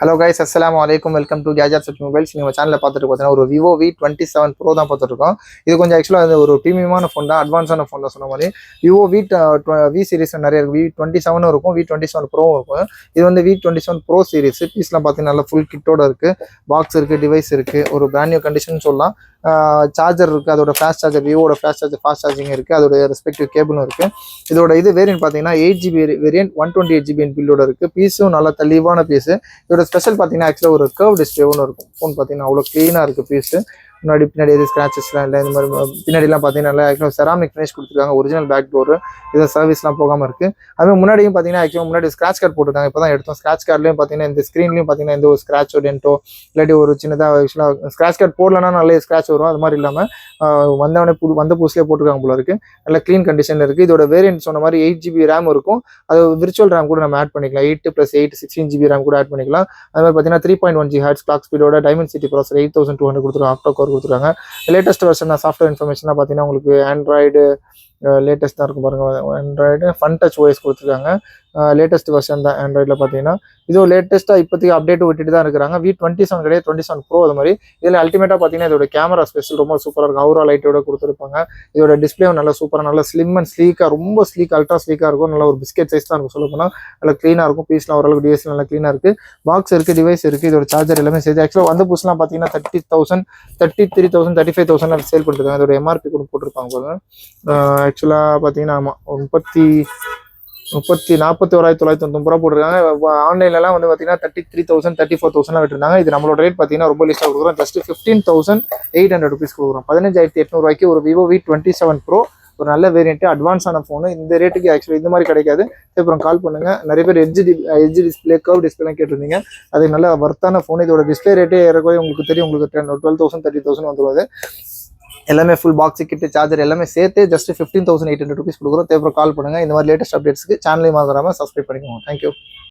Hello guys, அஸ்ஸலாமு அலைக்கும். Welcome to gadgets with mobiles. நம்ம சேனலில் பார்த்துட்டு பார்த்தீங்கன்னா ஒரு விவோ V27 ப்ரோ தான் பார்த்துருக்கோம். இது கொஞ்சம் ஆக்சுவலாக ஒரு ப்ரீமியமான ஃபோன் தான், அட்வான்ஸான ஃபோன் தான் சொன்ன மாதிரி. விவோ வி சீரிஸ் நிறைய இருக்குது. V27 இருக்கும், V27 ப்ரோவும் இருக்கும். இது வந்து V27 ப்ரோ சீரிஸ். பீஸ்லாம் பார்த்தீங்கன்னா நல்லா ஃபுல் கிட்டோட இருக்குது. பாக்ஸ் இருக்குது, டிவைஸ் இருக்குது, ஒரு பிராண்ட் நியூ கண்டிஷன் சொல்லலாம். சார்ஜர் இருக்குது, அதோட ஃபாஸ்ட் சார்ஜர், விவோட ஃபாஸ்ட் சார்ஜிங் இருக்குது, அதோட ரெஸ்பெக்டிவ் கேபிளும் இருக்குது. இதோட இது வேரியன்ட் பார்த்தீங்கன்னா 8GB வேரியன்ட், 128GB பில்லோட இருக்குது. பீஸும் நல்லா தெளிவான பீஸு. இதோட ஸ்பெஷல் பார்த்தீங்கன்னா ஆக்சுவலாக ஒரு கர்வ் டிஸ்பிளே ஒன்று இருக்கும். ஃபோன் பார்த்தீங்கன்னா அவ்வளோ க்ளீனாக இருக்குது பீஸு. பின்னாடி எது ஸ்க்ராச்சஸ்லாம் இல்லை. இந்த மாதிரி பின்னாடிலாம் பார்த்தீங்கன்னா நல்லா ஆக்சுவலாக செராமிக் ஃபினிஷ் கொடுத்துருக்காங்க. ஒரிஜினல் பேக் டோரு, இதை சர்வீஸ்லாம் போகாமல் இருக்குது. அதுமாதிரி முன்னாடியும் பார்த்தீங்கன்னா ஆக்சுவலாக முன்னாடி ஸ்க்ராட்ச் கார்டு போட்டுருக்காங்க. இப்போ தான் எடுத்தோம். ஸ்க்ராட்ச் கார்ட்லேயும் பார்த்தீங்கன்னா இந்த ஸ்க்ரீன்லேயும் பார்த்தீங்கன்னா எந்த ஒரு ஸ்க்ராச்சோ டென்ட்டோ இல்லாட்டி ஒரு சின்னதாக ஆக்சுவலாக ஸ்க்ராட்ச் கார்டு போடலன்னா நல்ல ஸ்க்ராட்ச் வரும். அது மாதிரி இல்லாமல் வந்த புதுசுலேயே போட்டுருக்காங்க போல இருக்குது. நல்ல க்ளீன் கண்டிஷனில் இருக்குது. இதோட வேரியன்ட் சொன்ன மாதிரி 8GB ரேம் இருக்கும். அது விர்ச்சுவல் ரேம் கூட நம்ம ஆட் பண்ணிக்கலாம். 8+8 16GB ரேம் கூட ஆட் பண்ணிக்கலாம். அது மாதிரி பார்த்தீங்கன்னா 3.1 GHz கிளாக் ஸ்பீடோட டைமென்சிட்டி ப்ராசஸர் 8200 கொடுத்துருக்காங்க. ஆக்டோ கோர் கொடுத்துருக்காங்க. லேட்டஸ்ட் வெர்ஷன் சாஃப்ட்வேர் இன்ஃபர்மேஷன்லாம் பார்த்தீங்கன்னா உங்களுக்கு ஆண்ட்ராய்டு லேட்டஸ்ட் தான் இருக்கும் பாருங்கள். ஆண்ட்ராய்டு ஃபன் டச் OS கொடுத்துருக்காங்க. லேட்டஸ்ட் வெர்ஷன் தான் ஆண்ட்ராய்டில் பார்த்தீங்கன்னா. இதுவும் லேட்டஸ்ட்டாக இப்போதைக்கு அப்டேட் விட்டுட்டு தான் இருக்கிறாங்க. V27 கிடையாது, 27 ப்ரோ. அது மாதிரி இதில் அல்டிமேட்டாக பார்த்தீங்கன்னா இதோட கேமரா ஸ்பெஷல் ரொம்ப சூப்பராக இருக்கும். அவுரா லைட்டோட கொடுத்துருப்பாங்க. இதோட டிஸ்பிளேவும் நல்லா சூப்பராக, நல்லா ஸ்லிம் அண்ட் ஸ்லீக்காக, ரொம்ப ஸ்லீக், அல்ட்ரா ஸ்லீக்காக இருக்கும். நல்லா ஒரு பிஸ்கெட் சைஸ் தான் இருக்கும் சொல்ல போனால். நல்லா க்ளீனாக இருக்கும். பீஸ்லாம் ஓரளவுக்கு டிவைஸ் நல்லா க்ளீனாக இருக்குது. பாக்ஸ் இருக்குது, டிவைஸ் இருக்குது, இதோட சார்ஜர் எல்லாமே சேர்த்து. ஆக்சுவலாக வந்த புதுசுலாம் பார்த்தீங்கன்னா 30,000 33,000 35,000 சேல் பண்ணிருக்காங்க. இதோட MRP கூட போட்டிருப்பாங்க பாருங்க. ஆக்சுவலாக பார்த்தீங்கன்னா ஆமாம் 41,990 போட்டிருக்காங்க. ஆன்லைன்லாம் வந்து பார்த்தீங்கன்னா 33,000 34,000 விட்டுருந்தாங்க. இது நம்மளோட ரேட் பார்த்தீங்கன்னா ரொம்ப லிஸ்ட்டாக கொடுக்குறோம். ஜஸ்ட் 15,800 ருபீஸ் கொடுக்குறோம். 15,800 ரூபாய்க்கு ஒரு விவோ V27 ப்ரோ, ஒரு நல்ல வேரியன்ட், அட்வான்ஸான ஃபோனு. இந்த ரேட்டுக்கு ஆக்சுவலி இந்த மாதிரி கிடைக்காது. அப்புறம் கால் பண்ணுங்க. நிறைய பேர் எட்ஜ் டிஸ்பிளே, கர்வ் டிஸ்பிளேலாம் கேட்டிருந்தீங்க. அது நல்ல வர்த்தான ஃபோன். இதோட டிஸ்பிளே ரேட்டே ஏறக்குறைய உங்களுக்கு தெரியும். உங்களுக்கு 12,000 13,000 வந்துருவாது. எல்லாமே ஃபுல் பாக்ஸ் கிட்டு, சார்ஜர் எல்லாமே சேர்த்து ஜஸ்ட் 15,800 ருபீஸ் கொடுக்குறோம். தேவைப்படும் கால் பண்ணுங்க. இந்த மாதிரி லேட்டஸ்ட் அப்டேட்ஸ்க்கு சேனலையும் மறக்காம சப்ஸ்கிரைப் பண்ணிக்கோங்க. தேங்க்யூ.